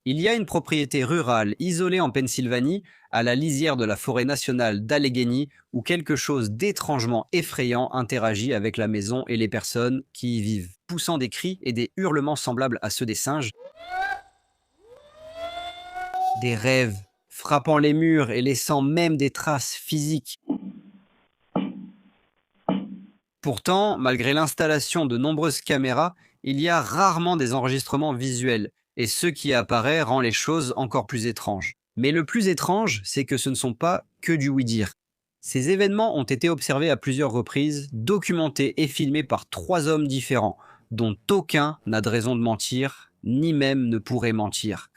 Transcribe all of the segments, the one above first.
Il y a une propriété rurale isolée en Pennsylvanie, à la lisière de la forêt nationale d'Allegheny, où quelque chose d'étrangement effrayant interagit avec la maison et les personnes qui y vivent, poussant des cris et des hurlements semblables à ceux des singes, des rêves, frappant les murs et laissant même des traces physiques. Pourtant, malgré l'installation de nombreuses caméras, il y a rarement des enregistrements visuels, et ce qui apparaît rend les choses encore plus étranges. Mais le plus étrange, c'est que ce ne sont pas que du oui-dire. Ces événements ont été observés à plusieurs reprises, documentés et filmés par 3 hommes différents, dont aucun n'a de raison de mentir, ni même ne pourrait mentir.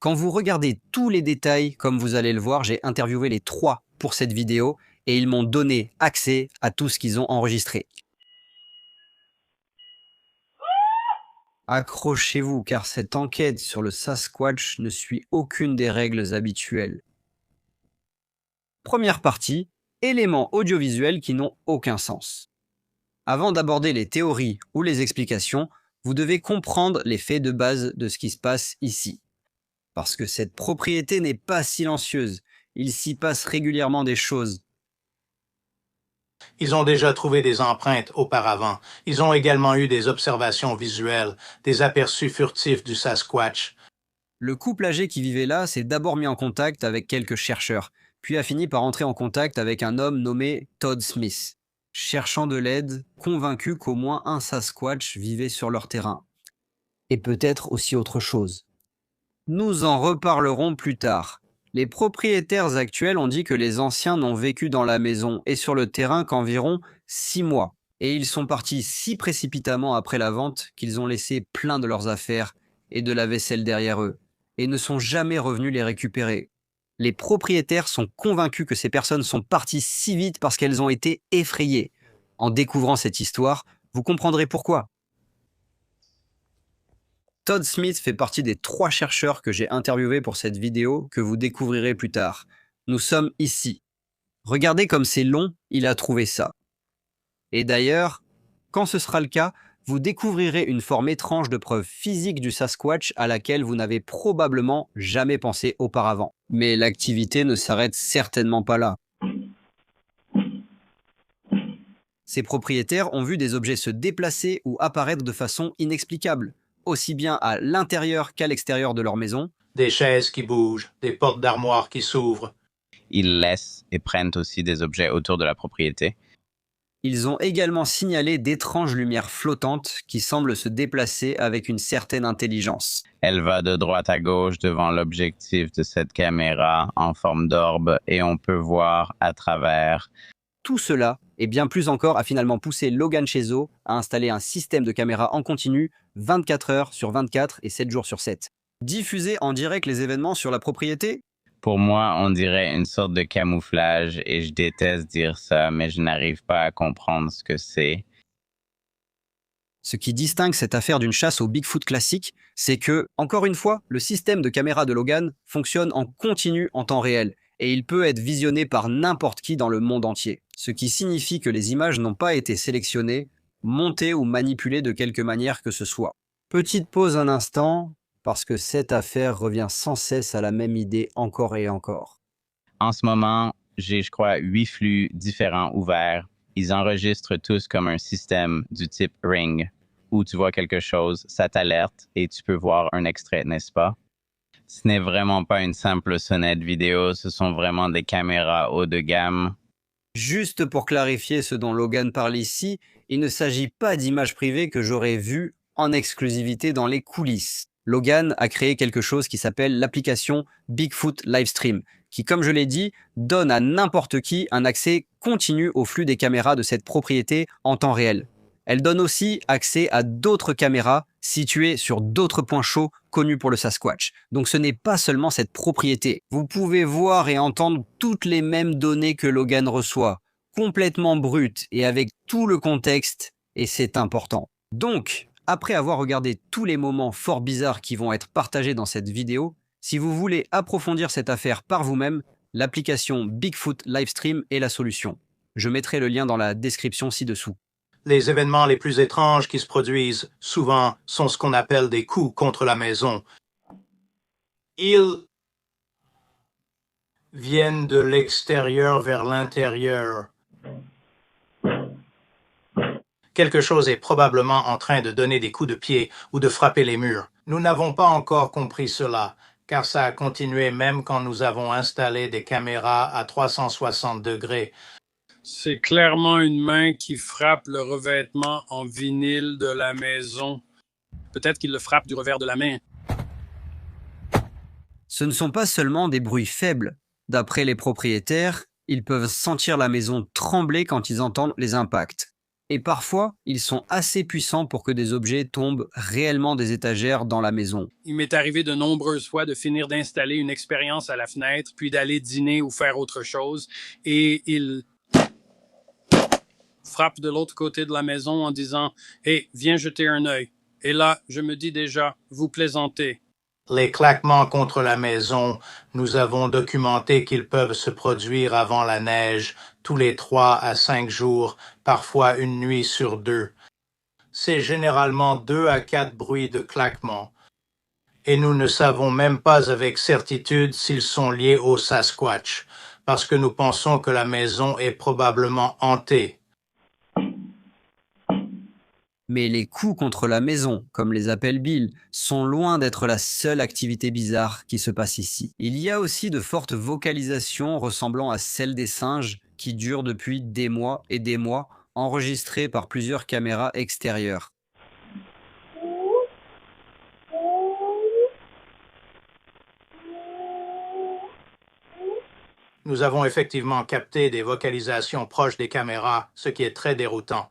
Quand vous regardez tous les détails, comme vous allez le voir, j'ai interviewé les 3 pour cette vidéo, et ils m'ont donné accès à tout ce qu'ils ont enregistré. Accrochez-vous, car cette enquête sur le Sasquatch ne suit aucune des règles habituelles. Première partie, éléments audiovisuels qui n'ont aucun sens. Avant d'aborder les théories ou les explications, vous devez comprendre les faits de base de ce qui se passe ici. Parce que cette propriété n'est pas silencieuse, il s'y passe régulièrement des choses. Ils ont déjà trouvé des empreintes auparavant. Ils ont également eu des observations visuelles, des aperçus furtifs du Sasquatch. Le couple âgé qui vivait là s'est d'abord mis en contact avec quelques chercheurs, puis a fini par entrer en contact avec un homme nommé Todd Smith, cherchant de l'aide, convaincu qu'au moins un Sasquatch vivait sur leur terrain. Et peut-être aussi autre chose. Nous en reparlerons plus tard. Les propriétaires actuels ont dit que les anciens n'ont vécu dans la maison et sur le terrain qu'environ 6 mois. Et ils sont partis si précipitamment après la vente qu'ils ont laissé plein de leurs affaires et de la vaisselle derrière eux, et ne sont jamais revenus les récupérer. Les propriétaires sont convaincus que ces personnes sont parties si vite parce qu'elles ont été effrayées. En découvrant cette histoire, vous comprendrez pourquoi. Todd Smith fait partie des 3 chercheurs que j'ai interviewés pour cette vidéo que vous découvrirez plus tard. Nous sommes ici. Regardez comme c'est long, il a trouvé ça. Et d'ailleurs, quand ce sera le cas, vous découvrirez une forme étrange de preuve physique du Sasquatch à laquelle vous n'avez probablement jamais pensé auparavant. Mais l'activité ne s'arrête certainement pas là. Ces propriétaires ont vu des objets se déplacer ou apparaître de façon inexplicable, aussi bien à l'intérieur qu'à l'extérieur de leur maison. Des chaises qui bougent, des portes d'armoire qui s'ouvrent. Ils laissent et prennent aussi des objets autour de la propriété. Ils ont également signalé d'étranges lumières flottantes qui semblent se déplacer avec une certaine intelligence. Elle va de droite à gauche devant l'objectif de cette caméra en forme d'orbe et on peut voir à travers. Tout cela, et bien plus encore, a finalement poussé Logan Chezo à installer un système de caméra en continu 24 heures sur 24 et 7 jours sur 7. Diffuser en direct les événements sur la propriété? Pour moi, on dirait une sorte de camouflage et je déteste dire ça, mais je n'arrive pas à comprendre ce que c'est. Ce qui distingue cette affaire d'une chasse au Bigfoot classique, c'est que, encore une fois, le système de caméra de Logan fonctionne en continu en temps réel, et il peut être visionné par n'importe qui dans le monde entier. Ce qui signifie que les images n'ont pas été sélectionnées, montées ou manipulées de quelque manière que ce soit. Petite pause un instant, parce que cette affaire revient sans cesse à la même idée encore et encore. En ce moment, j'ai, je crois, 8 flux différents ouverts. Ils enregistrent tous comme un système du type Ring, où tu vois quelque chose, ça t'alerte et tu peux voir un extrait, n'est-ce pas? Ce n'est vraiment pas une simple sonnette vidéo, ce sont vraiment des caméras haut de gamme. Juste pour clarifier ce dont Logan parle ici, il ne s'agit pas d'images privées que j'aurais vues en exclusivité dans les coulisses. Logan a créé quelque chose qui s'appelle l'application Bigfoot Livestream, qui, comme je l'ai dit, donne à n'importe qui un accès continu au flux des caméras de cette propriété en temps réel. Elle donne aussi accès à d'autres caméras situées sur d'autres points chauds connus pour le Sasquatch. Donc ce n'est pas seulement cette propriété. Vous pouvez voir et entendre toutes les mêmes données que Logan reçoit, complètement brutes et avec tout le contexte, et c'est important. Donc, après avoir regardé tous les moments fort bizarres qui vont être partagés dans cette vidéo, si vous voulez approfondir cette affaire par vous-même, l'application Bigfoot Livestream est la solution. Je mettrai le lien dans la description ci-dessous. Les événements les plus étranges qui se produisent souvent sont ce qu'on appelle des coups contre la maison. Ils viennent de l'extérieur vers l'intérieur. Quelque chose est probablement en train de donner des coups de pied ou de frapper les murs. Nous n'avons pas encore compris cela, car ça a continué même quand nous avons installé des caméras à 360 degrés. C'est clairement une main qui frappe le revêtement en vinyle de la maison. Peut-être qu'il le frappe du revers de la main. Ce ne sont pas seulement des bruits faibles. D'après les propriétaires, ils peuvent sentir la maison trembler quand ils entendent les impacts. Et parfois, ils sont assez puissants pour que des objets tombent réellement des étagères dans la maison. Il m'est arrivé de nombreuses fois de finir d'installer une expérience à la fenêtre, puis d'aller dîner ou faire autre chose, et il frappe de l'autre côté de la maison en disant « Hey, viens jeter un œil ». Et là, je me dis déjà « Vous plaisantez ». Les claquements contre la maison, nous avons documenté qu'ils peuvent se produire avant la neige, tous les 3 à 5 jours, parfois une nuit sur 2. C'est généralement 2 à 4 bruits de claquements. Et nous ne savons même pas avec certitude s'ils sont liés au Sasquatch, parce que nous pensons que la maison est probablement hantée. Mais les coups contre la maison, comme les appelle Bill, sont loin d'être la seule activité bizarre qui se passe ici. Il y a aussi de fortes vocalisations ressemblant à celles des singes qui durent depuis des mois et des mois, enregistrées par plusieurs caméras extérieures. Nous avons effectivement capté des vocalisations proches des caméras, ce qui est très déroutant.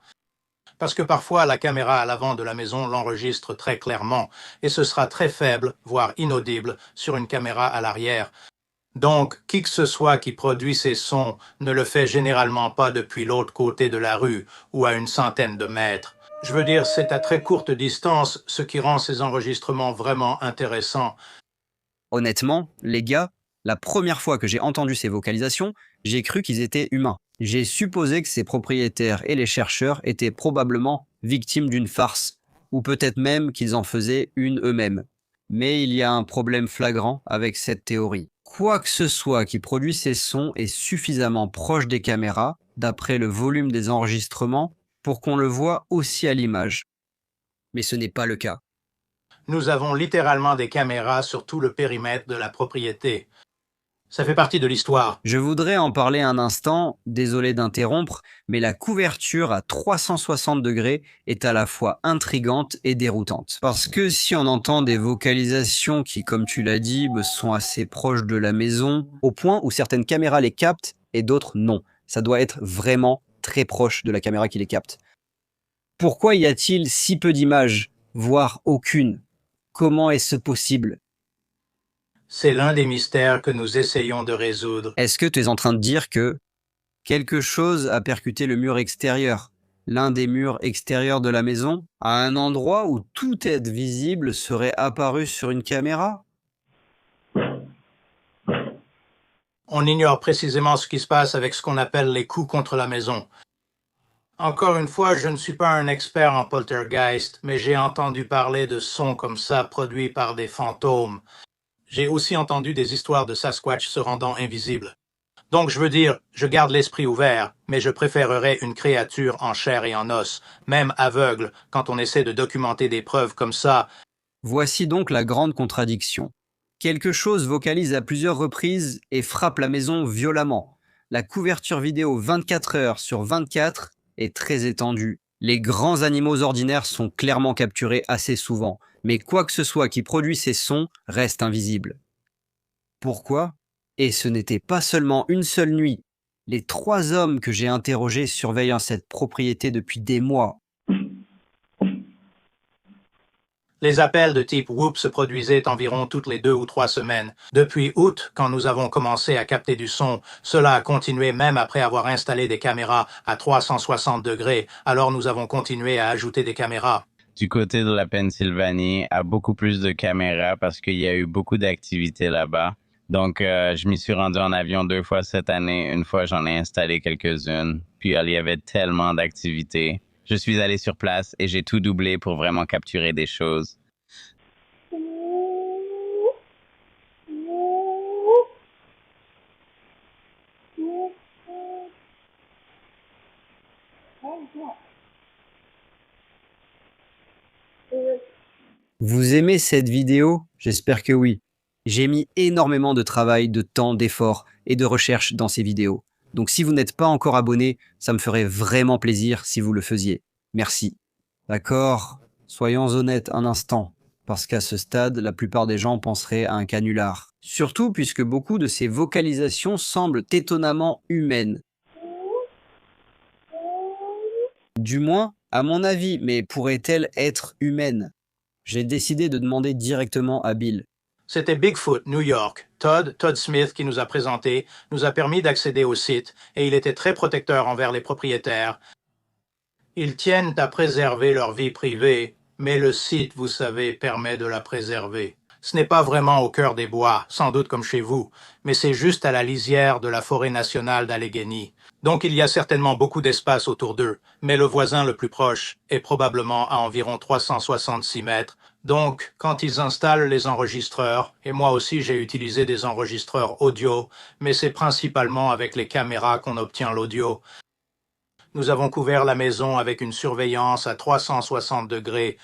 Parce que parfois la caméra à l'avant de la maison l'enregistre très clairement, et ce sera très faible, voire inaudible, sur une caméra à l'arrière. Donc, qui que ce soit qui produit ces sons ne le fait généralement pas depuis l'autre côté de la rue ou à une centaine de mètres. Je veux dire, c'est à très courte distance, ce qui rend ces enregistrements vraiment intéressants. Honnêtement, les gars, la première fois que j'ai entendu ces vocalisations, j'ai cru qu'ils étaient humains. J'ai supposé que ces propriétaires et les chercheurs étaient probablement victimes d'une farce, ou peut-être même qu'ils en faisaient une eux-mêmes. Mais il y a un problème flagrant avec cette théorie. Quoi que ce soit qui produit ces sons est suffisamment proche des caméras, d'après le volume des enregistrements, pour qu'on le voit aussi à l'image. Mais ce n'est pas le cas. Nous avons littéralement des caméras sur tout le périmètre de la propriété. Ça fait partie de l'histoire. Je voudrais en parler un instant, désolé d'interrompre, mais la couverture à 360 degrés est à la fois intrigante et déroutante. Parce que si on entend des vocalisations qui, comme tu l'as dit, me sont assez proches de la maison, au point où certaines caméras les captent et d'autres non. Ça doit être vraiment très proche de la caméra qui les capte. Pourquoi y a-t-il si peu d'images, voire aucune? Comment est-ce possible? C'est l'un des mystères que nous essayons de résoudre. Est-ce que tu es en train de dire que quelque chose a percuté le mur extérieur, l'un des murs extérieurs de la maison, à un endroit où tout être visible serait apparu sur une caméra? On ignore précisément ce qui se passe avec ce qu'on appelle les coups contre la maison. Encore une fois, je ne suis pas un expert en poltergeist, mais j'ai entendu parler de sons comme ça produits par des fantômes. J'ai aussi entendu des histoires de Sasquatch se rendant invisibles. Donc je veux dire, je garde l'esprit ouvert, mais je préférerais une créature en chair et en os, même aveugle, quand on essaie de documenter des preuves comme ça. Voici donc la grande contradiction. Quelque chose vocalise à plusieurs reprises et frappe la maison violemment. La couverture vidéo 24 heures sur 24 est très étendue. Les grands animaux ordinaires sont clairement capturés assez souvent, mais quoi que ce soit qui produit ces sons reste invisible. Pourquoi? Et ce n'était pas seulement une seule nuit. Les 3 hommes que j'ai interrogés surveillant cette propriété depuis des mois. Les appels de type Whoop se produisaient environ toutes les 2 ou 3 semaines. Depuis août, quand nous avons commencé à capter du son, cela a continué même après avoir installé des caméras à 360 degrés, alors nous avons continué à ajouter des caméras. Du côté de la Pennsylvanie, a beaucoup plus de caméras parce qu'il y a eu beaucoup d'activités là-bas. Donc, je m'y suis rendu en avion 2 fois cette année. Une fois, j'en ai installé quelques-unes. Puis, il y avait tellement d'activités. Je suis allé sur place et j'ai tout doublé pour vraiment capturer des choses. Vous aimez cette vidéo? J'espère que oui. J'ai mis énormément de travail, de temps, d'efforts et de recherche dans ces vidéos. Donc si vous n'êtes pas encore abonné, ça me ferait vraiment plaisir si vous le faisiez. Merci. D'accord, soyons honnêtes un instant, parce qu'à ce stade, la plupart des gens penseraient à un canular. Surtout puisque beaucoup de ces vocalisations semblent étonnamment humaines. Du moins, à mon avis, mais pourraient-elles être humaines? J'ai décidé de demander directement à Bill. C'était Bigfoot, New York. Todd Smith, qui nous a présenté, nous a permis d'accéder au site et il était très protecteur envers les propriétaires. Ils tiennent à préserver leur vie privée, mais le site, vous savez, permet de la préserver. Ce n'est pas vraiment au cœur des bois, sans doute comme chez vous, mais c'est juste à la lisière de la forêt nationale d'Allegheny. Donc il y a certainement beaucoup d'espace autour d'eux, mais le voisin le plus proche est probablement à environ 366 mètres. Donc, quand ils installent les enregistreurs, et moi aussi j'ai utilisé des enregistreurs audio, mais c'est principalement avec les caméras qu'on obtient l'audio. Nous avons couvert la maison avec une surveillance à 360 degrés.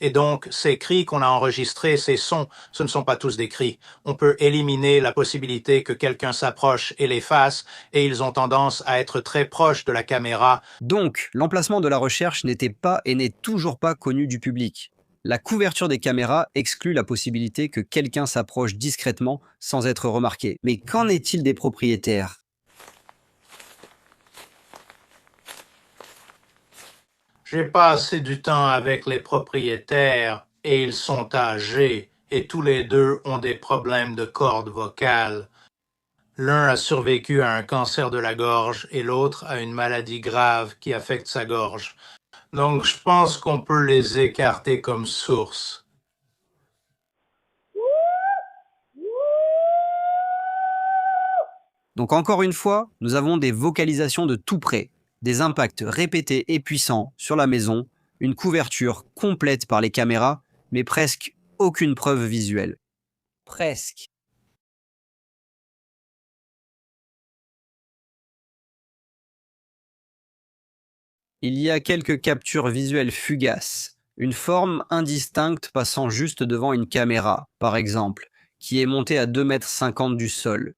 Et donc, ces cris qu'on a enregistrés, ces sons, ce ne sont pas tous des cris. On peut éliminer la possibilité que quelqu'un s'approche et les fasse, et ils ont tendance à être très proches de la caméra. Donc, l'emplacement de la recherche n'était pas et n'est toujours pas connu du public. La couverture des caméras exclut la possibilité que quelqu'un s'approche discrètement sans être remarqué. Mais qu'en est-il des propriétaires? J'ai passé du temps avec les propriétaires et ils sont âgés et tous les deux ont des problèmes de cordes vocales. L'un a survécu à un cancer de la gorge et l'autre à une maladie grave qui affecte sa gorge. Donc je pense qu'on peut les écarter comme source. Donc encore une fois, nous avons des vocalisations de tout près, des impacts répétés et puissants sur la maison, une couverture complète par les caméras, mais presque aucune preuve visuelle. Presque. Il y a quelques captures visuelles fugaces, une forme indistincte passant juste devant une caméra, par exemple, qui est montée à 2,50 m du sol.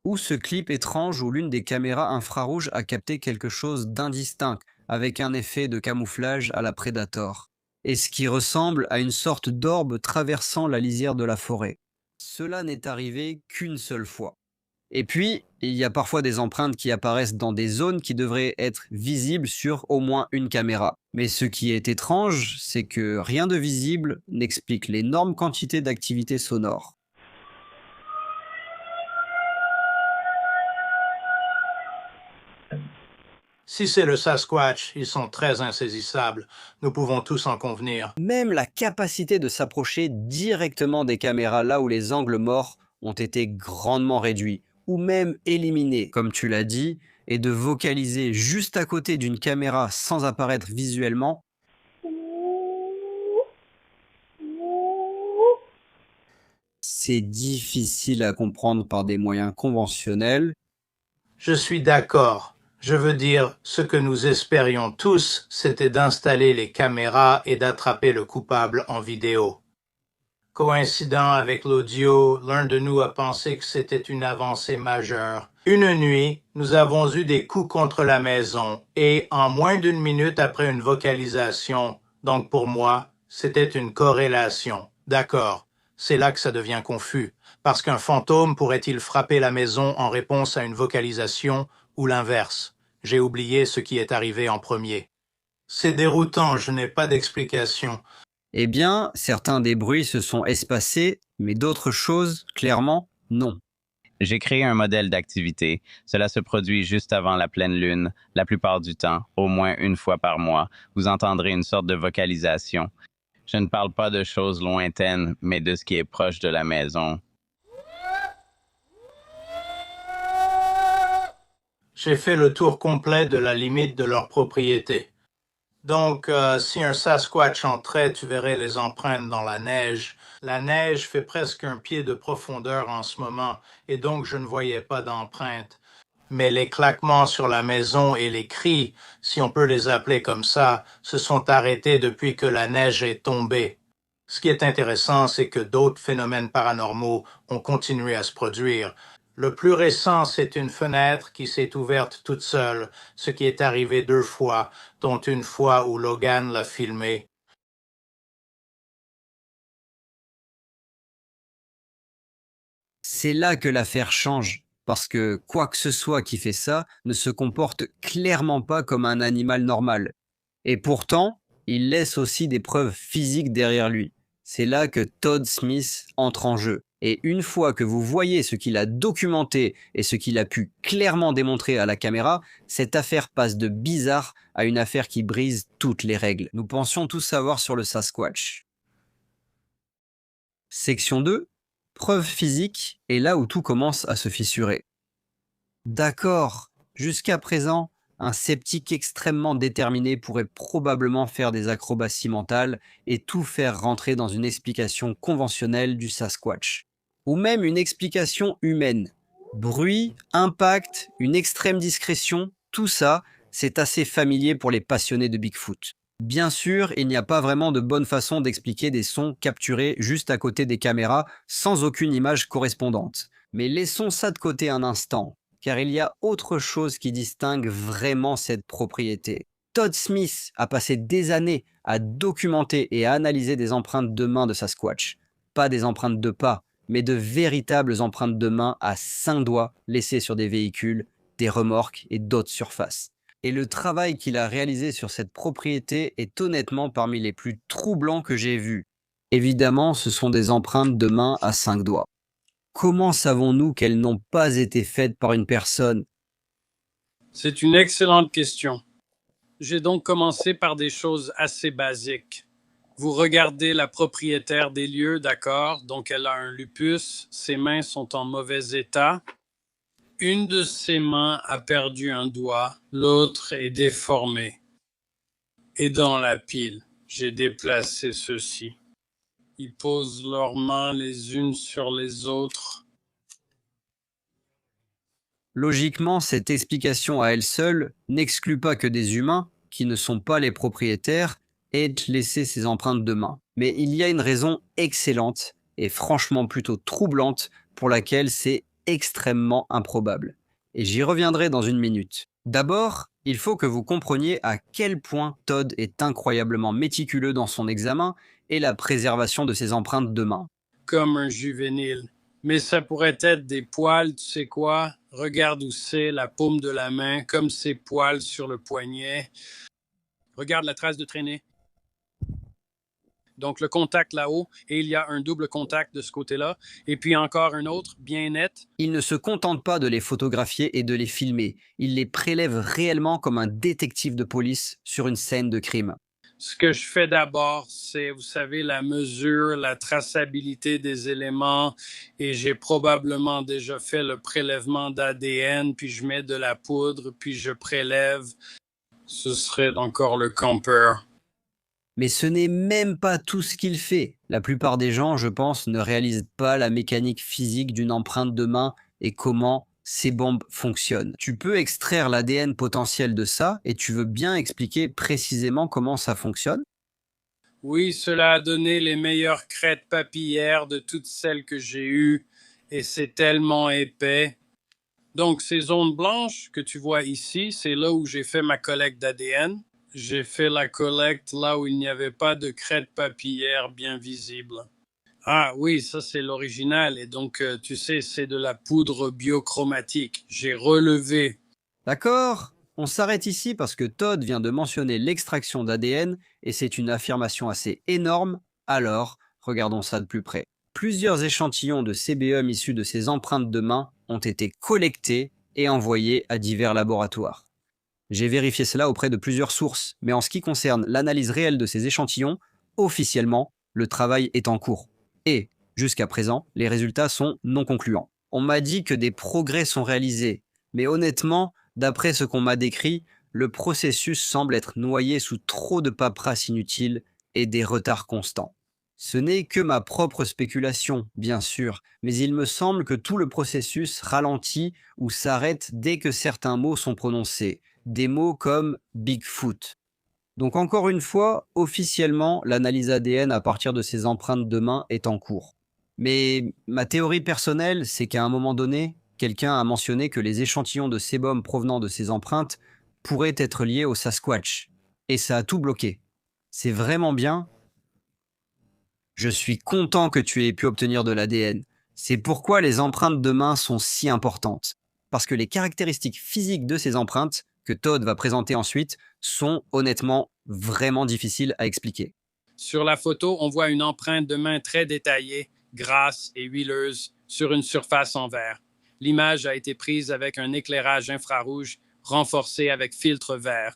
Ou ce clip étrange où l'une des caméras infrarouges a capté quelque chose d'indistinct, avec un effet de camouflage à la Predator, et ce qui ressemble à une sorte d'orbe traversant la lisière de la forêt. Cela n'est arrivé qu'une seule fois. Et puis, il y a parfois des empreintes qui apparaissent dans des zones qui devraient être visibles sur au moins une caméra. Mais ce qui est étrange, c'est que rien de visible n'explique l'énorme quantité d'activité sonore. Si c'est le Sasquatch, ils sont très insaisissables. Nous pouvons tous en convenir. Même la capacité de s'approcher directement des caméras là où les angles morts ont été grandement réduits, ou même éliminés, comme tu l'as dit, et de vocaliser juste à côté d'une caméra sans apparaître visuellement, c'est difficile à comprendre par des moyens conventionnels. Je suis d'accord. Je veux dire, ce que nous espérions tous, c'était d'installer les caméras et d'attraper le coupable en vidéo. Coïncident avec l'audio, l'un de nous a pensé que c'était une avancée majeure. Une nuit, nous avons eu des coups contre la maison et en moins d'une minute après une vocalisation, donc pour moi, c'était une corrélation. D'accord, c'est là que ça devient confus, parce qu'un fantôme pourrait-il frapper la maison en réponse à une vocalisation ou l'inverse? J'ai oublié ce qui est arrivé en premier. C'est déroutant, je n'ai pas d'explication. Eh bien, certains des bruits se sont espacés, mais d'autres choses, clairement, non. J'ai créé un modèle d'activité. Cela se produit juste avant la pleine lune. La plupart du temps, au moins une fois par mois, vous entendrez une sorte de vocalisation. Je ne parle pas de choses lointaines, mais de ce qui est proche de la maison. J'ai fait le tour complet de la limite de leur propriété. Donc, si un Sasquatch entrait, tu verrais les empreintes dans la neige. La neige fait presque un pied de profondeur en ce moment, et donc je ne voyais pas d'empreintes. Mais les claquements sur la maison et les cris, si on peut les appeler comme ça, se sont arrêtés depuis que la neige est tombée. Ce qui est intéressant, c'est que d'autres phénomènes paranormaux ont continué à se produire. Le plus récent, c'est une fenêtre qui s'est ouverte toute seule, ce qui est arrivé 2 fois, dont une fois où Logan l'a filmé. C'est là que l'affaire change, parce que quoi que ce soit qui fait ça ne se comporte clairement pas comme un animal normal. Et pourtant, il laisse aussi des preuves physiques derrière lui. C'est là que Todd Smith entre en jeu. Et une fois que vous voyez ce qu'il a documenté et ce qu'il a pu clairement démontrer à la caméra, cette affaire passe de bizarre à une affaire qui brise toutes les règles. Nous pensions tout savoir sur le Sasquatch. Section 2. Preuves physiques est là où tout commence à se fissurer. D'accord, jusqu'à présent, un sceptique extrêmement déterminé pourrait probablement faire des acrobaties mentales et tout faire rentrer dans une explication conventionnelle du Sasquatch. Ou même une explication humaine. Bruit, impact, une extrême discrétion, tout ça, c'est assez familier pour les passionnés de Bigfoot. Bien sûr, il n'y a pas vraiment de bonne façon d'expliquer des sons capturés juste à côté des caméras sans aucune image correspondante. Mais laissons ça de côté un instant, car il y a autre chose qui distingue vraiment cette propriété. Todd Smith a passé des années à documenter et à analyser des empreintes de main de Sasquatch. Pas des empreintes de pas, mais de véritables empreintes de main à 5 doigts laissées sur des véhicules, des remorques et d'autres surfaces. Et le travail qu'il a réalisé sur cette propriété est honnêtement parmi les plus troublants que j'ai vus. Évidemment, ce sont des empreintes de main à 5 doigts. Comment savons-nous qu'elles n'ont pas été faites par une personne? C'est une excellente question. J'ai donc commencé par des choses assez basiques. Vous regardez la propriétaire des lieux, d'accord, donc elle a un lupus, ses mains sont en mauvais état. Une de ses mains a perdu un doigt, l'autre est déformée. Et dans la pile, j'ai déplacé ceux-ci. Ils posent leurs mains les unes sur les autres. Logiquement, cette explication à elle seule n'exclut pas que des humains, qui ne sont pas les propriétaires, aient laissé ces empreintes de main. Mais il y a une raison excellente, et franchement plutôt troublante, pour laquelle c'est extrêmement improbable. Et j'y reviendrai dans une minute. D'abord, il faut que vous compreniez à quel point Todd est incroyablement méticuleux dans son examen et la préservation de ses empreintes de main. Comme un juvénile. Mais ça pourrait être des poils, tu sais quoi? Regarde où c'est, la paume de la main, comme ces poils sur le poignet. Regarde la trace de traînée. Donc le contact là-haut, et il y a un double contact de ce côté-là, et puis encore un autre, bien net. Il ne se contente pas de les photographier et de les filmer, il les prélève réellement comme un détective de police sur une scène de crime. Ce que je fais d'abord, c'est, vous savez, la mesure, la traçabilité des éléments, et j'ai probablement déjà fait le prélèvement d'ADN, puis je mets de la poudre, puis je prélève. Ce serait encore le campeur. Mais ce n'est même pas tout ce qu'il fait. La plupart des gens, je pense, ne réalisent pas la mécanique physique d'une empreinte de main et comment ces bombes fonctionnent. Tu peux extraire l'ADN potentiel de ça et tu veux bien expliquer précisément comment ça fonctionne? Oui, cela a donné les meilleures crêtes papillaires de toutes celles que j'ai eues, et c'est tellement épais. Donc, ces zones blanches que tu vois ici, c'est là où j'ai fait ma collecte d'ADN. J'ai fait la collecte là où il n'y avait pas de crête papillaire bien visible. Ah oui, ça c'est l'original, et donc tu sais, c'est de la poudre biochromatique. J'ai relevé. D'accord? On s'arrête ici parce que Todd vient de mentionner l'extraction d'ADN et c'est une affirmation assez énorme, alors regardons ça de plus près. Plusieurs échantillons de CBM issus de ces empreintes de main ont été collectés et envoyés à divers laboratoires. J'ai vérifié cela auprès de plusieurs sources, mais en ce qui concerne l'analyse réelle de ces échantillons, officiellement, le travail est en cours. Et, jusqu'à présent, les résultats sont non concluants. On m'a dit que des progrès sont réalisés, mais honnêtement, d'après ce qu'on m'a décrit, le processus semble être noyé sous trop de paperasse inutile et des retards constants. Ce n'est que ma propre spéculation, bien sûr, mais il me semble que tout le processus ralentit ou s'arrête dès que certains mots sont prononcés, des mots comme Bigfoot. Donc encore une fois, officiellement, l'analyse ADN à partir de ces empreintes de main est en cours. Mais ma théorie personnelle, c'est qu'à un moment donné, quelqu'un a mentionné que les échantillons de sébum provenant de ces empreintes pourraient être liés au Sasquatch. Et ça a tout bloqué. C'est vraiment bien. Je suis content que tu aies pu obtenir de l'ADN. C'est pourquoi les empreintes de main sont si importantes. Parce que les caractéristiques physiques de ces empreintes, que Todd va présenter ensuite, sont honnêtement vraiment difficiles à expliquer. Sur la photo, on voit une empreinte de main très détaillée, grasse et huileuse, sur une surface en verre. L'image a été prise avec un éclairage infrarouge renforcé avec filtre vert.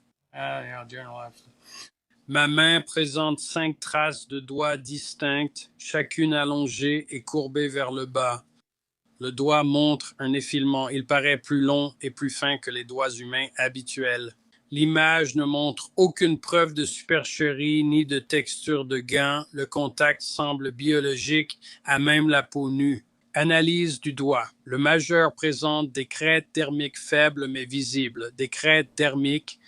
Ma main présente 5 traces de doigts distinctes, chacune allongée et courbée vers le bas. Le doigt montre un effilement. Il paraît plus long et plus fin que les doigts humains habituels. L'image ne montre aucune preuve de supercherie ni de texture de gants. Le contact semble biologique, à même la peau nue. Analyse du doigt. Le majeur présente des crêtes thermiques faibles mais visibles. Des crêtes thermiques.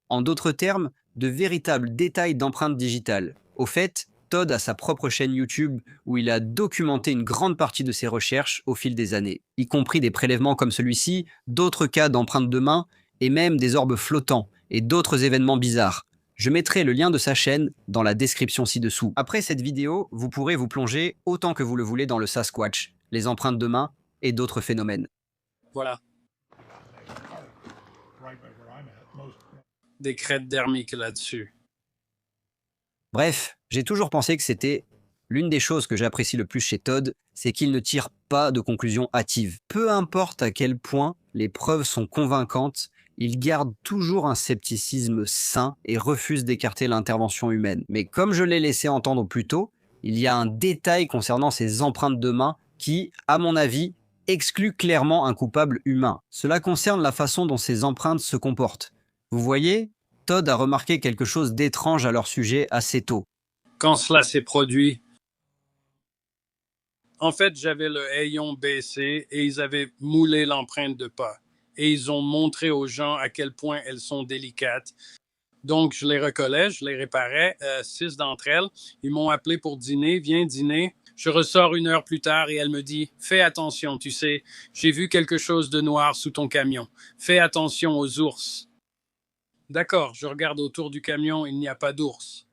En d'autres termes, de véritables détails d'empreintes digitales. Au fait, Todd a sa propre chaîne YouTube où il a documenté une grande partie de ses recherches au fil des années, y compris des prélèvements comme celui-ci, d'autres cas d'empreintes de main et même des orbes flottants et d'autres événements bizarres. Je mettrai le lien de sa chaîne dans la description ci-dessous. Après cette vidéo, vous pourrez vous plonger autant que vous le voulez dans le Sasquatch, les empreintes de main et d'autres phénomènes. Voilà. Des crêtes thermiques là-dessus. Bref, j'ai toujours pensé que c'était l'une des choses que j'apprécie le plus chez Todd, c'est qu'il ne tire pas de conclusions hâtives. Peu importe à quel point les preuves sont convaincantes, il garde toujours un scepticisme sain et refuse d'écarter l'intervention humaine. Mais comme je l'ai laissé entendre plus tôt, il y a un détail concernant ces empreintes de main qui, à mon avis, exclut clairement un coupable humain. Cela concerne la façon dont ces empreintes se comportent. Vous voyez, Todd a remarqué quelque chose d'étrange à leur sujet assez tôt. Quand cela s'est produit, en fait, j'avais le haillon baissé et ils avaient moulé l'empreinte de pas. Et ils ont montré aux gens à quel point elles sont délicates. Donc, je les recollais, je les réparais. 6 d'entre elles, ils m'ont appelé pour dîner. Viens dîner. Je ressors 1 heure plus tard et elle me dit « Fais attention, tu sais, j'ai vu quelque chose de noir sous ton camion. Fais attention aux ours. » D'accord, je regarde autour du camion, il n'y a pas d'ours.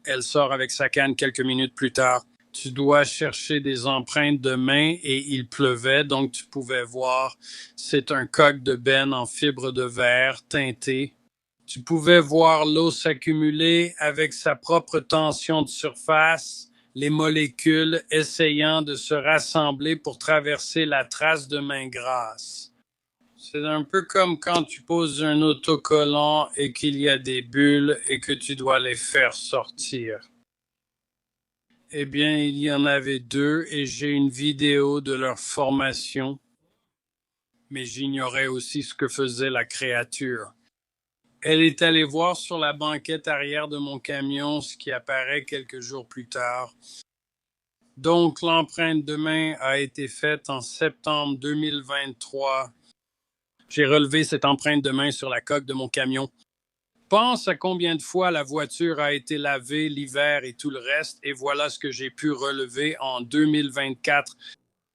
Elle sort avec sa canne quelques minutes plus tard. Tu dois chercher des empreintes de main et il pleuvait, donc tu pouvais voir. C'est un coq de benne en fibre de verre teinté. Tu pouvais voir l'eau s'accumuler avec sa propre tension de surface, les molécules essayant de se rassembler pour traverser la trace de main grasse. C'est un peu comme quand tu poses un autocollant et qu'il y a des bulles et que tu dois les faire sortir. Eh bien, il y en avait 2 et j'ai une vidéo de leur formation, mais j'ignorais aussi ce que faisait la créature. Elle est allée voir sur la banquette arrière de mon camion, ce qui apparaît quelques jours plus tard. Donc, l'empreinte de main a été faite en septembre 2023. J'ai relevé cette empreinte de main sur la coque de mon camion. Pense à combien de fois la voiture a été lavée l'hiver et tout le reste, et voilà ce que j'ai pu relever en 2024.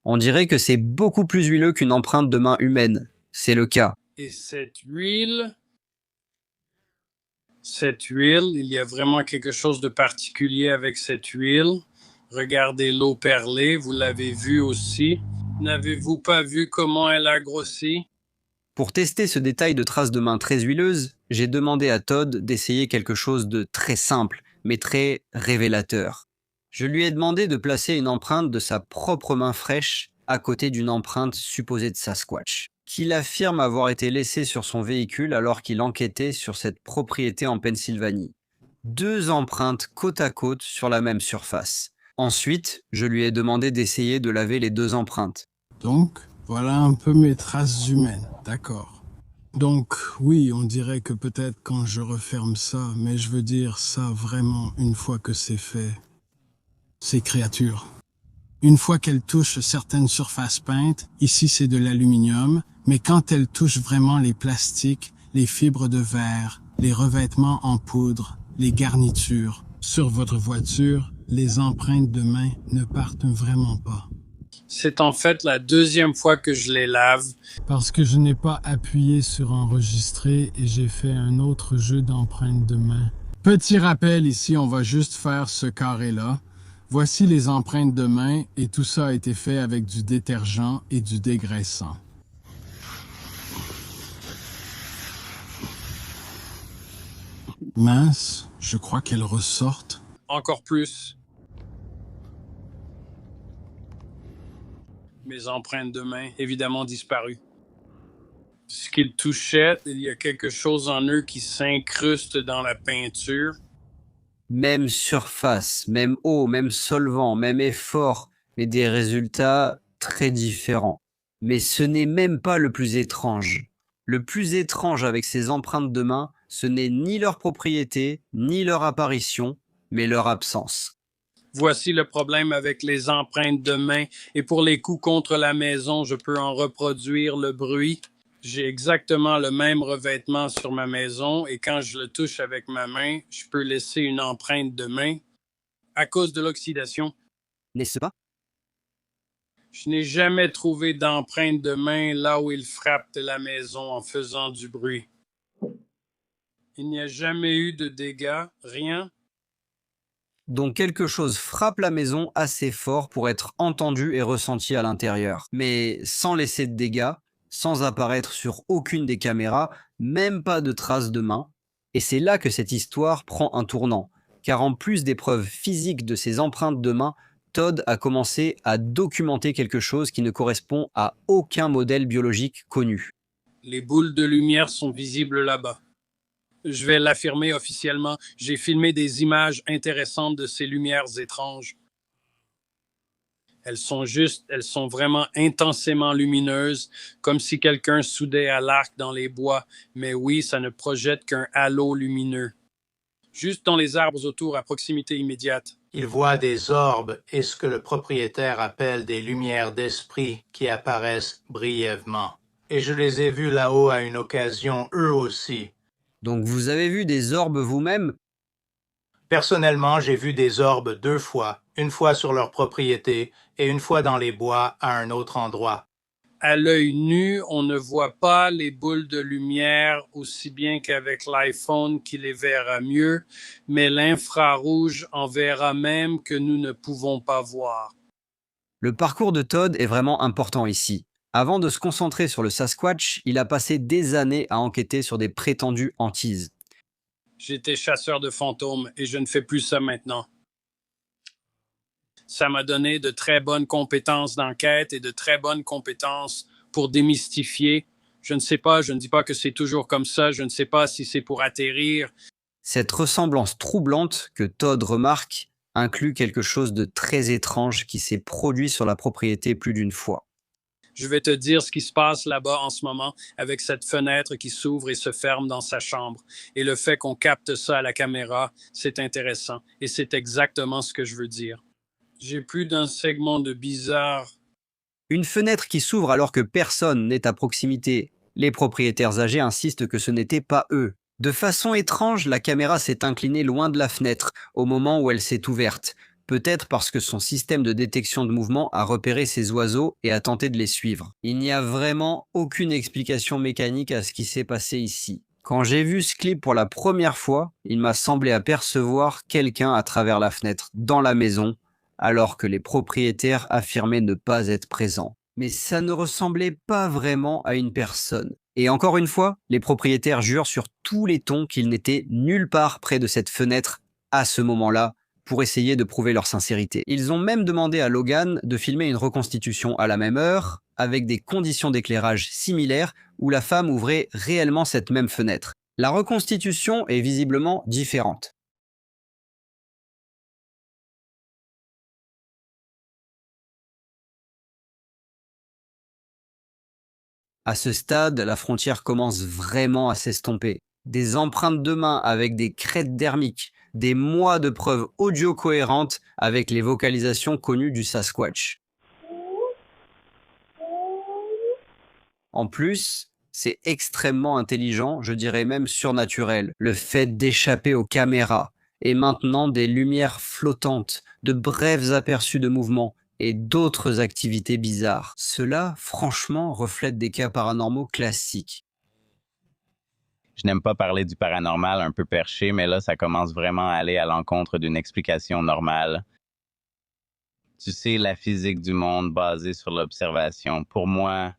On dirait que c'est beaucoup plus huileux qu'une empreinte de main humaine. C'est le cas. Et cette huile, il y a vraiment quelque chose de particulier avec cette huile. Regardez l'eau perlée, vous l'avez vu aussi. N'avez-vous pas vu comment elle a grossi? Pour tester ce détail de traces de main très huileuses, j'ai demandé à Todd d'essayer quelque chose de très simple, mais très révélateur. Je lui ai demandé de placer une empreinte de sa propre main fraîche à côté d'une empreinte supposée de Sasquatch, qu'il affirme avoir été laissée sur son véhicule alors qu'il enquêtait sur cette propriété en Pennsylvanie. 2 empreintes côte à côte sur la même surface. Ensuite, je lui ai demandé d'essayer de laver les 2 empreintes. Donc, voilà un peu mes traces humaines, d'accord. Donc, oui, on dirait que peut-être quand je referme ça, mais je veux dire ça vraiment une fois que c'est fait. Ces créatures. Une fois qu'elles touchent certaines surfaces peintes, ici c'est de l'aluminium, mais quand elles touchent vraiment les plastiques, les fibres de verre, les revêtements en poudre, les garnitures, sur votre voiture, les empreintes de main ne partent vraiment pas. C'est en fait la deuxième fois que je les lave. Parce que je n'ai pas appuyé sur enregistrer et j'ai fait un autre jeu d'empreintes de main. Petit rappel ici, on va juste faire ce carré-là. Voici les empreintes de main et tout ça a été fait avec du détergent et du dégraissant. Mince, je crois qu'elles ressortent. Encore plus. Mes empreintes de main, évidemment disparues. Ce qu'ils touchaient, il y a quelque chose en eux qui s'incruste dans la peinture. Même surface, même eau, même solvant, même effort, mais des résultats très différents. Mais ce n'est même pas le plus étrange. Le plus étrange avec ces empreintes de main, ce n'est ni leur propriété, ni leur apparition, mais leur absence. Voici le problème avec les empreintes de main. Et pour les coups contre la maison, je peux en reproduire le bruit. J'ai exactement le même revêtement sur ma maison et quand je le touche avec ma main, je peux laisser une empreinte de main à cause de l'oxydation. N'est-ce pas? Je n'ai jamais trouvé d'empreinte de main là où il frappe de la maison en faisant du bruit. Il n'y a jamais eu de dégâts, rien. Donc quelque chose frappe la maison assez fort pour être entendu et ressenti à l'intérieur, mais sans laisser de dégâts, sans apparaître sur aucune des caméras, même pas de traces de main. Et c'est là que cette histoire prend un tournant, car en plus des preuves physiques de ces empreintes de main, Todd a commencé à documenter quelque chose qui ne correspond à aucun modèle biologique connu. Les boules de lumière sont visibles là-bas. Je vais l'affirmer officiellement, j'ai filmé des images intéressantes de ces lumières étranges. Elles sont vraiment intensément lumineuses, comme si quelqu'un soudait à l'arc dans les bois, mais oui, ça ne projette qu'un halo lumineux. Juste dans les arbres autour à proximité immédiate. Il voit des orbes et ce que le propriétaire appelle des lumières d'esprit qui apparaissent brièvement. Et je les ai vus là-haut à une occasion, eux aussi. Donc vous avez vu des orbes vous-même? Personnellement, j'ai vu des orbes 2 fois, une fois sur leur propriété et une fois dans les bois à un autre endroit. À l'œil nu, on ne voit pas les boules de lumière aussi bien qu'avec l'iPhone qui les verra mieux, mais l'infrarouge en verra même que nous ne pouvons pas voir. Le parcours de Todd est vraiment important ici. Avant de se concentrer sur le Sasquatch, il a passé des années à enquêter sur des prétendues hantises. J'étais chasseur de fantômes et je ne fais plus ça maintenant. Ça m'a donné de très bonnes compétences d'enquête et de très bonnes compétences pour démystifier. Je ne sais pas, je ne dis pas que c'est toujours comme ça, je ne sais pas si c'est pour atterrir. Cette ressemblance troublante que Todd remarque inclut quelque chose de très étrange qui s'est produit sur la propriété plus d'une fois. Je vais te dire ce qui se passe là-bas en ce moment avec cette fenêtre qui s'ouvre et se ferme dans sa chambre. Et le fait qu'on capte ça à la caméra, c'est intéressant. Et c'est exactement ce que je veux dire. J'ai plus d'un segment de bizarre. Une fenêtre qui s'ouvre alors que personne n'est à proximité. Les propriétaires âgés insistent que ce n'était pas eux. De façon étrange, la caméra s'est inclinée loin de la fenêtre au moment où elle s'est ouverte. Peut-être parce que son système de détection de mouvement a repéré ces oiseaux et a tenté de les suivre. Il n'y a vraiment aucune explication mécanique à ce qui s'est passé ici. Quand j'ai vu ce clip pour la première fois, il m'a semblé apercevoir quelqu'un à travers la fenêtre dans la maison, alors que les propriétaires affirmaient ne pas être présents. Mais ça ne ressemblait pas vraiment à une personne. Et encore une fois, les propriétaires jurent sur tous les tons qu'ils n'étaient nulle part près de cette fenêtre à ce moment-là pour essayer de prouver leur sincérité. Ils ont même demandé à Logan de filmer une reconstitution à la même heure, avec des conditions d'éclairage similaires, où la femme ouvrait réellement cette même fenêtre. La reconstitution est visiblement différente. À ce stade, la frontière commence vraiment à s'estomper. Des empreintes de main avec des crêtes dermiques, des mois de preuves audio cohérentes avec les vocalisations connues du Sasquatch. En plus, c'est extrêmement intelligent, je dirais même surnaturel, le fait d'échapper aux caméras, et maintenant des lumières flottantes, de brefs aperçus de mouvements et d'autres activités bizarres. Cela, franchement, reflète des cas paranormaux classiques. Je n'aime pas parler du paranormal un peu perché, mais là, ça commence vraiment à aller à l'encontre d'une explication normale. Tu sais, la physique du monde basée sur l'observation. Pour moi,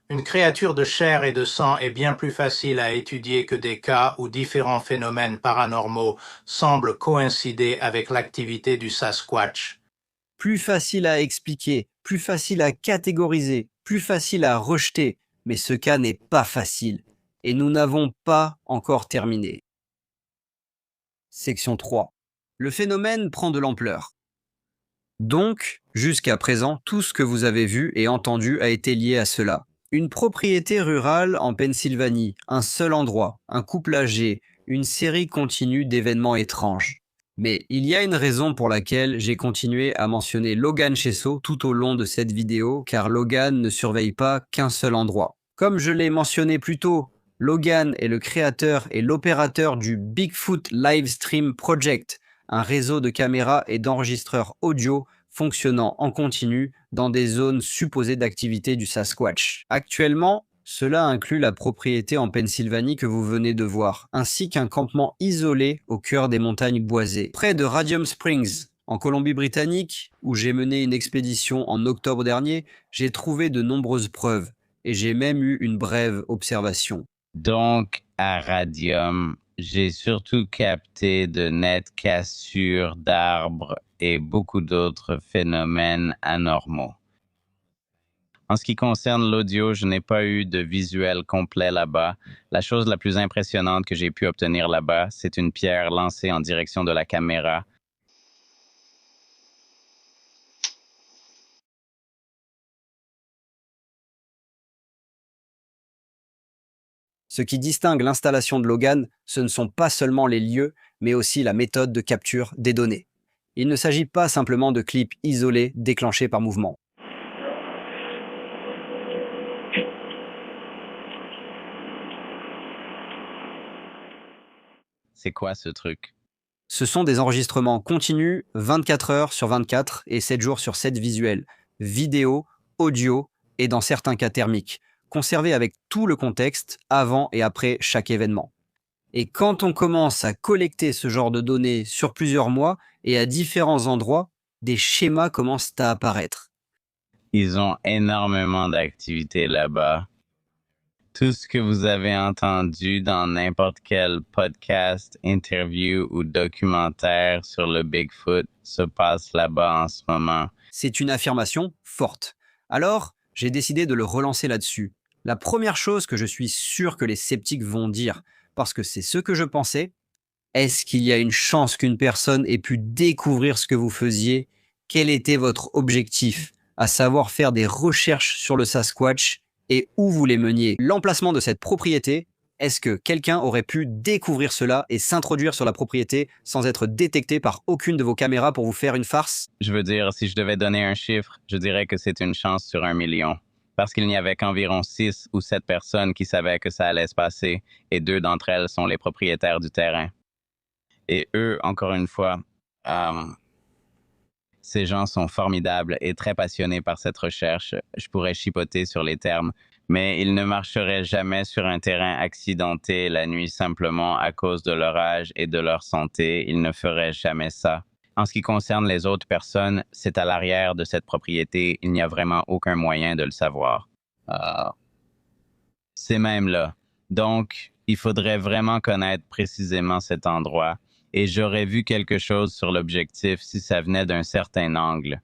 Une créature de chair et de sang est bien plus facile à étudier que des cas où différents phénomènes paranormaux semblent coïncider avec l'activité du Sasquatch. Plus facile à expliquer, plus facile à catégoriser, plus facile à rejeter, mais ce cas n'est pas facile, et nous n'avons pas encore terminé. Section 3. Le phénomène prend de l'ampleur. Donc, jusqu'à présent, tout ce que vous avez vu et entendu a été lié à cela. Une propriété rurale en Pennsylvanie, un seul endroit, un couple âgé, une série continue d'événements étranges. Mais il y a une raison pour laquelle j'ai continué à mentionner Logan Chesso tout au long de cette vidéo, car Logan ne surveille pas qu'un seul endroit. Comme je l'ai mentionné plus tôt, Logan est le créateur et l'opérateur du Bigfoot Livestream Project, un réseau de caméras et d'enregistreurs audio fonctionnant en continu dans des zones supposées d'activité du Sasquatch. Actuellement, cela inclut la propriété en Pennsylvanie que vous venez de voir, ainsi qu'un campement isolé au cœur des montagnes boisées, près de Radium Springs. En Colombie-Britannique, où j'ai mené une expédition en octobre dernier, j'ai trouvé de nombreuses preuves, et j'ai même eu une brève observation. donc, à Radium, j'ai surtout capté de nettes cassures d'arbres et beaucoup d'autres phénomènes anormaux. En ce qui concerne l'audio, je n'ai pas eu de visuel complet là-bas. La chose la plus impressionnante que j'ai pu obtenir là-bas, c'est une pierre lancée en direction de la caméra. Ce qui distingue l'installation de Logan, ce ne sont pas seulement les lieux, mais aussi la méthode de capture des données. Il ne s'agit pas simplement de clips isolés déclenchés par mouvement. C'est quoi ce truc? Ce sont des enregistrements continus 24 heures sur 24 et 7 jours sur 7 visuels, vidéo, audio et dans certains cas thermiques, conservés avec tout le contexte avant et après chaque événement. Et quand on commence à collecter ce genre de données sur plusieurs mois et à différents endroits, des schémas commencent à apparaître. Ils ont énormément d'activités là-bas. Tout ce que vous avez entendu dans n'importe quel podcast, interview ou documentaire sur le Bigfoot se passe là-bas en ce moment. C'est une affirmation forte. Alors, j'ai décidé de le relancer là-dessus. La première chose que je suis sûr que les sceptiques vont dire, parce que c'est ce que je pensais, est-ce qu'il y a une chance qu'une personne ait pu découvrir ce que vous faisiez? Quel était votre objectif? À savoir faire des recherches sur le Sasquatch et où vous les meniez. L'emplacement de cette propriété, est-ce que quelqu'un aurait pu découvrir cela et s'introduire sur la propriété sans être détecté par aucune de vos caméras pour vous faire une farce? Je veux dire, si je devais donner un chiffre, je dirais que c'est une chance sur 1 million. Parce qu'il n'y avait qu'environ 6 ou 7 personnes qui savaient que ça allait se passer, et 2 d'entre elles sont les propriétaires du terrain. Et eux, encore une fois, ces gens sont formidables et très passionnés par cette recherche. Je pourrais chipoter sur les termes, mais ils ne marcheraient jamais sur un terrain accidenté la nuit simplement à cause de leur âge et de leur santé. Ils ne feraient jamais ça. En ce qui concerne les autres personnes, c'est à l'arrière de cette propriété. Il n'y a vraiment aucun moyen de le savoir. C'est même là. Donc, il faudrait vraiment connaître précisément cet endroit. Et j'aurais vu quelque chose sur l'objectif si ça venait d'un certain angle.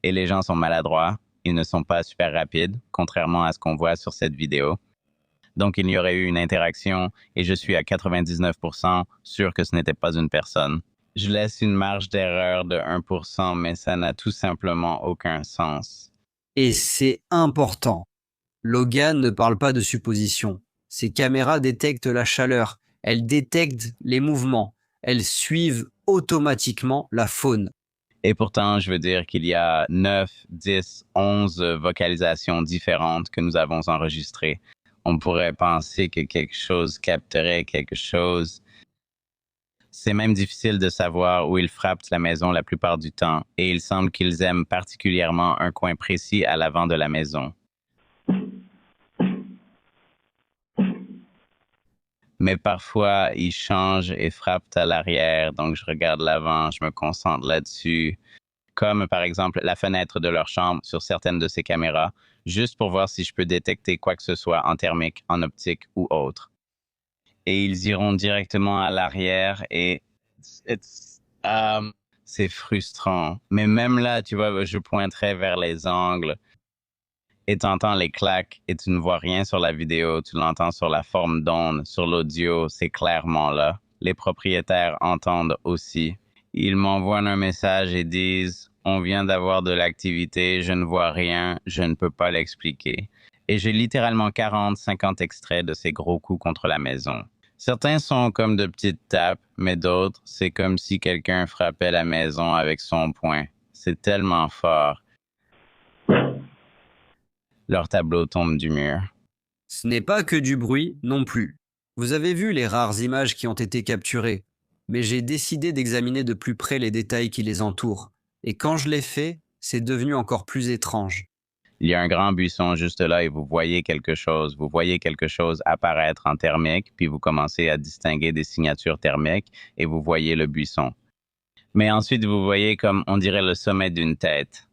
Et les gens sont maladroits, ils ne sont pas super rapides, contrairement à ce qu'on voit sur cette vidéo. Donc il y aurait eu une interaction et je suis à 99% sûr que ce n'était pas une personne. Je laisse une marge d'erreur de 1%, mais ça n'a tout simplement aucun sens. Et c'est important. Logan ne parle pas de supposition. Ses caméras détectent la chaleur, elles détectent les mouvements, elles suivent automatiquement la faune. Et pourtant, je veux dire qu'il y a 9, 10, 11 vocalisations différentes que nous avons enregistrées. On pourrait penser que quelque chose capterait quelque chose. C'est même difficile de savoir où ils frappent la maison la plupart du temps, et il semble qu'ils aiment particulièrement un coin précis à l'avant de la maison. Mais parfois, ils changent et frappent à l'arrière, donc je regarde l'avant, je me concentre là-dessus, comme par exemple la fenêtre de leur chambre sur certaines de ces caméras, juste pour voir si je peux détecter quoi que ce soit en thermique, en optique ou autre. Et ils iront directement à l'arrière et c'est frustrant. Mais même là, tu vois, je pointerais vers les angles et tu entends les claques et tu ne vois rien sur la vidéo, tu l'entends sur la forme d'onde, sur l'audio, c'est clairement là. Les propriétaires entendent aussi. Ils m'envoient un message et disent « On vient d'avoir de l'activité, je ne vois rien, je ne peux pas l'expliquer. » Et j'ai littéralement 40, 50 extraits de ces gros coups contre la maison. Certains sont comme de petites tapes, mais d'autres, c'est comme si quelqu'un frappait la maison avec son poing. C'est tellement fort. Leur tableau tombe du mur. Ce n'est pas que du bruit non plus. Vous avez vu les rares images qui ont été capturées, mais j'ai décidé d'examiner de plus près les détails qui les entourent. Et quand je l'ai fait, c'est devenu encore plus étrange. Il y a un grand buisson juste là et vous voyez quelque chose. Vous voyez quelque chose apparaître en thermique, puis vous commencez à distinguer des signatures thermiques et vous voyez le buisson. Mais ensuite, vous voyez comme on dirait le sommet d'une tête.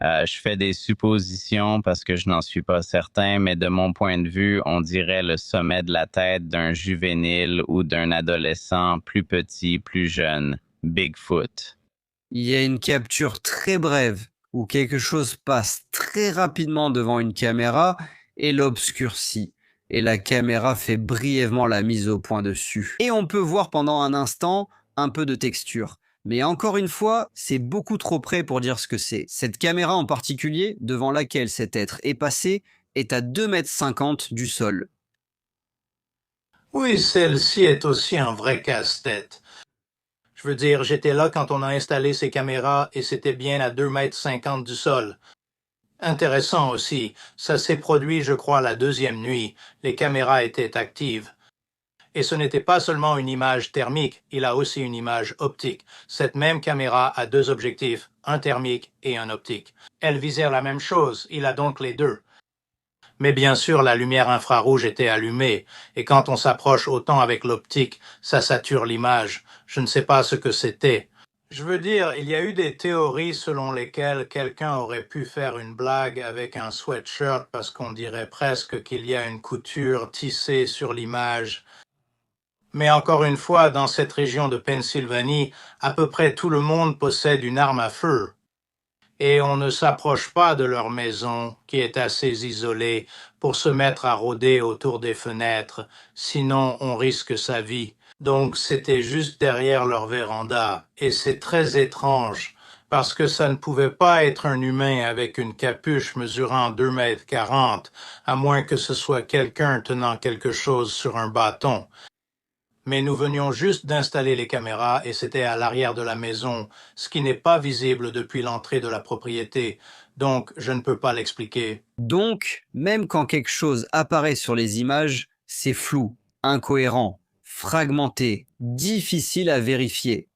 Je fais des suppositions parce que je n'en suis pas certain, mais de mon point de vue, on dirait le sommet de la tête d'un juvénile ou d'un adolescent plus petit, plus jeune. Bigfoot. Il y a une capture très brève où quelque chose passe très rapidement devant une caméra et l'obscurcit. Et la caméra fait brièvement la mise au point dessus. Et on peut voir pendant un instant un peu de texture. Mais encore une fois, c'est beaucoup trop près pour dire ce que c'est. Cette caméra en particulier, devant laquelle cet être est passé, est à 2,50 m du sol. Oui, celle-ci est aussi un vrai casse-tête. Je veux dire, j'étais là quand on a installé ces caméras et c'était bien à 2,50 m du sol. Intéressant aussi, ça s'est produit, je crois, la deuxième nuit. Les caméras étaient actives. Et ce n'était pas seulement une image thermique, il a aussi une image optique. Cette même caméra a deux objectifs, un thermique et un optique. Elles visèrent la même chose, il a donc les deux. Mais bien sûr, la lumière infrarouge était allumée, et quand on s'approche autant avec l'optique, ça sature l'image. Je ne sais pas ce que c'était. Je veux dire, il y a eu des théories selon lesquelles quelqu'un aurait pu faire une blague avec un sweatshirt parce qu'on dirait presque qu'il y a une couture tissée sur l'image. Mais encore une fois, dans cette région de Pennsylvanie, à peu près tout le monde possède une arme à feu. Et on ne s'approche pas de leur maison, qui est assez isolée, pour se mettre à rôder autour des fenêtres, sinon on risque sa vie. Donc c'était juste derrière leur véranda, et c'est très étrange, parce que ça ne pouvait pas être un humain avec une capuche mesurant 2,40 m, à moins que ce soit quelqu'un tenant quelque chose sur un bâton. Mais nous venions juste d'installer les caméras et c'était à l'arrière de la maison, ce qui n'est pas visible depuis l'entrée de la propriété, donc je ne peux pas l'expliquer. Donc, même quand quelque chose apparaît sur les images, c'est flou, incohérent, fragmenté, difficile à vérifier.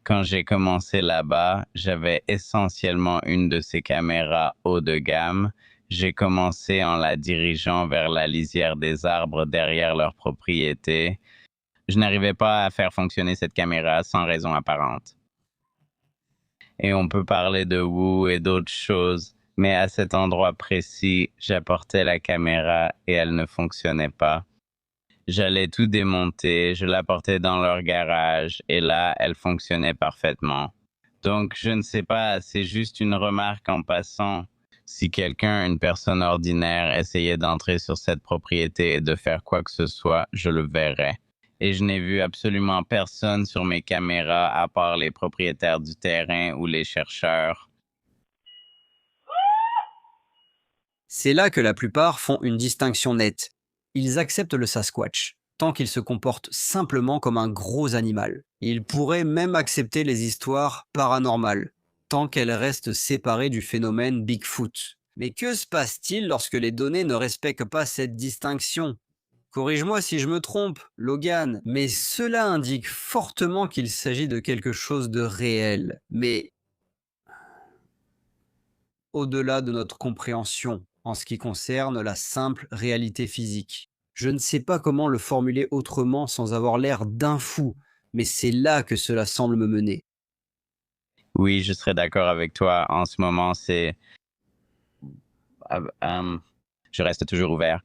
Quand j'ai commencé là-bas, j'avais essentiellement une de ces caméras haut de gamme. J'ai commencé en la dirigeant vers la lisière des arbres derrière leur propriété. Je n'arrivais pas à faire fonctionner cette caméra sans raison apparente. Et on peut parler de Wu et d'autres choses, mais à cet endroit précis, j'apportais la caméra et elle ne fonctionnait pas. J'allais tout démonter, je l'apportais dans leur garage et là, elle fonctionnait parfaitement. Donc, je ne sais pas, c'est juste une remarque en passant. Si quelqu'un, une personne ordinaire, essayait d'entrer sur cette propriété et de faire quoi que ce soit, je le verrais. Et je n'ai vu absolument personne sur mes caméras à part les propriétaires du terrain ou les chercheurs. C'est là que la plupart font une distinction nette. Ils acceptent le Sasquatch, tant qu'il se comporte simplement comme un gros animal. Ils pourraient même accepter les histoires paranormales, tant qu'elles restent séparées du phénomène Bigfoot. Mais que se passe-t-il lorsque les données ne respectent pas cette distinction? Corrige-moi si je me trompe, Logan, mais cela indique fortement qu'il s'agit de quelque chose de réel, mais au-delà de notre compréhension en ce qui concerne la simple réalité physique. Je ne sais pas comment le formuler autrement sans avoir l'air d'un fou, mais c'est là que cela semble me mener. Oui, je serais d'accord avec toi. En ce moment, je reste toujours ouvert.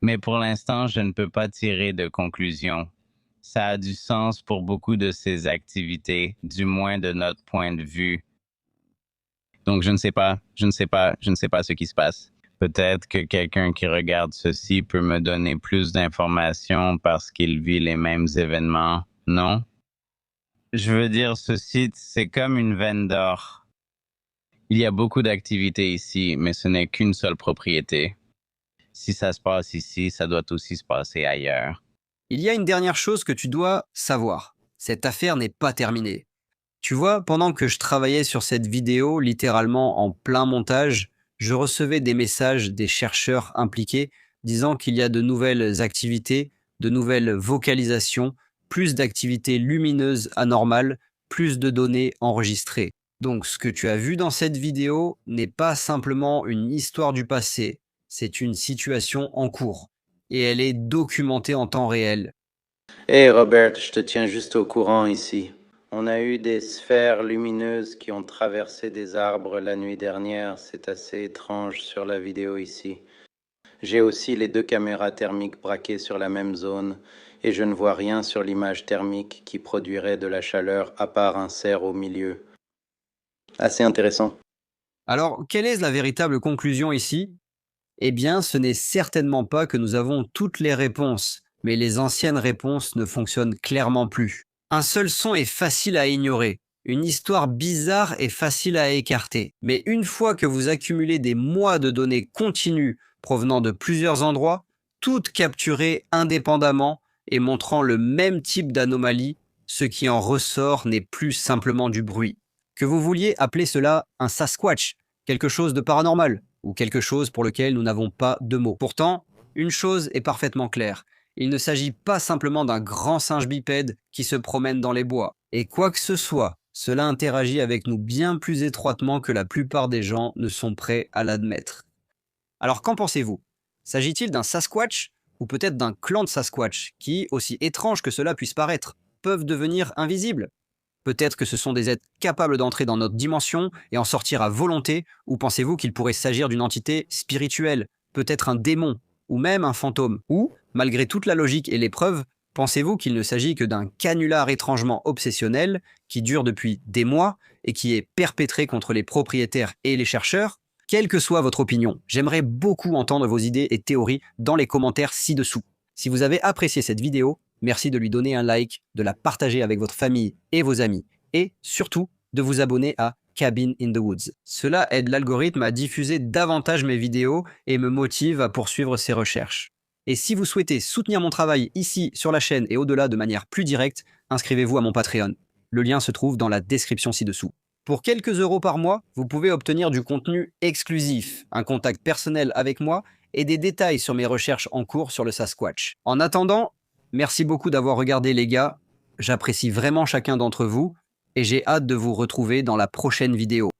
Mais pour l'instant, je ne peux pas tirer de conclusion. Ça a du sens pour beaucoup de ces activités, du moins de notre point de vue. Donc, je ne sais pas ce qui se passe. Peut-être que quelqu'un qui regarde ceci peut me donner plus d'informations parce qu'il vit les mêmes événements, non? Je veux dire, ce site, c'est comme une veine d'or. Il y a beaucoup d'activités ici, mais ce n'est qu'une seule propriété. Si ça se passe ici, ça doit aussi se passer ailleurs. Il y a une dernière chose que tu dois savoir. Cette affaire n'est pas terminée. Tu vois, pendant que je travaillais sur cette vidéo, littéralement en plein montage, je recevais des messages des chercheurs impliqués disant qu'il y a de nouvelles activités, de nouvelles vocalisations, plus d'activités lumineuses anormales, plus de données enregistrées. Donc ce que tu as vu dans cette vidéo n'est pas simplement une histoire du passé, c'est une situation en cours. Et elle est documentée en temps réel. Hey Robert, je te tiens juste au courant ici. On a eu des sphères lumineuses qui ont traversé des arbres la nuit dernière. C'est assez étrange sur la vidéo ici. J'ai aussi les 2 caméras thermiques braquées sur la même zone et je ne vois rien sur l'image thermique qui produirait de la chaleur à part un cerf au milieu. Assez intéressant. Alors, quelle est la véritable conclusion ici? Eh bien, ce n'est certainement pas que nous avons toutes les réponses, mais les anciennes réponses ne fonctionnent clairement plus. Un seul son est facile à ignorer, une histoire bizarre est facile à écarter, mais une fois que vous accumulez des mois de données continues provenant de plusieurs endroits, toutes capturées indépendamment et montrant le même type d'anomalie, ce qui en ressort n'est plus simplement du bruit. Que vous vouliez appeler cela un Sasquatch, quelque chose de paranormal, ou quelque chose pour lequel nous n'avons pas de mots. Pourtant, une chose est parfaitement claire. Il ne s'agit pas simplement d'un grand singe bipède qui se promène dans les bois. Et quoi que ce soit, cela interagit avec nous bien plus étroitement que la plupart des gens ne sont prêts à l'admettre. Alors qu'en pensez-vous? S'agit-il d'un Sasquatch ou peut-être d'un clan de Sasquatch qui, aussi étrange que cela puisse paraître, peuvent devenir invisibles? Peut-être que ce sont des êtres capables d'entrer dans notre dimension et en sortir à volonté, ou pensez-vous qu'il pourrait s'agir d'une entité spirituelle, peut-être un démon, ou même un fantôme? Ou, malgré toute la logique et les preuves, pensez-vous qu'il ne s'agit que d'un canular étrangement obsessionnel qui dure depuis des mois et qui est perpétré contre les propriétaires et les chercheurs? Quelle que soit votre opinion, j'aimerais beaucoup entendre vos idées et théories dans les commentaires ci-dessous. Si vous avez apprécié cette vidéo, merci de lui donner un like, de la partager avec votre famille et vos amis, et surtout de vous abonner à Cabin in the Woods. Cela aide l'algorithme à diffuser davantage mes vidéos et me motive à poursuivre ses recherches. Et si vous souhaitez soutenir mon travail ici sur la chaîne et au-delà de manière plus directe, inscrivez-vous à mon Patreon. Le lien se trouve dans la description ci-dessous. Pour quelques euros par mois, vous pouvez obtenir du contenu exclusif, un contact personnel avec moi et des détails sur mes recherches en cours sur le Sasquatch. En attendant, merci beaucoup d'avoir regardé les gars, j'apprécie vraiment chacun d'entre vous et j'ai hâte de vous retrouver dans la prochaine vidéo.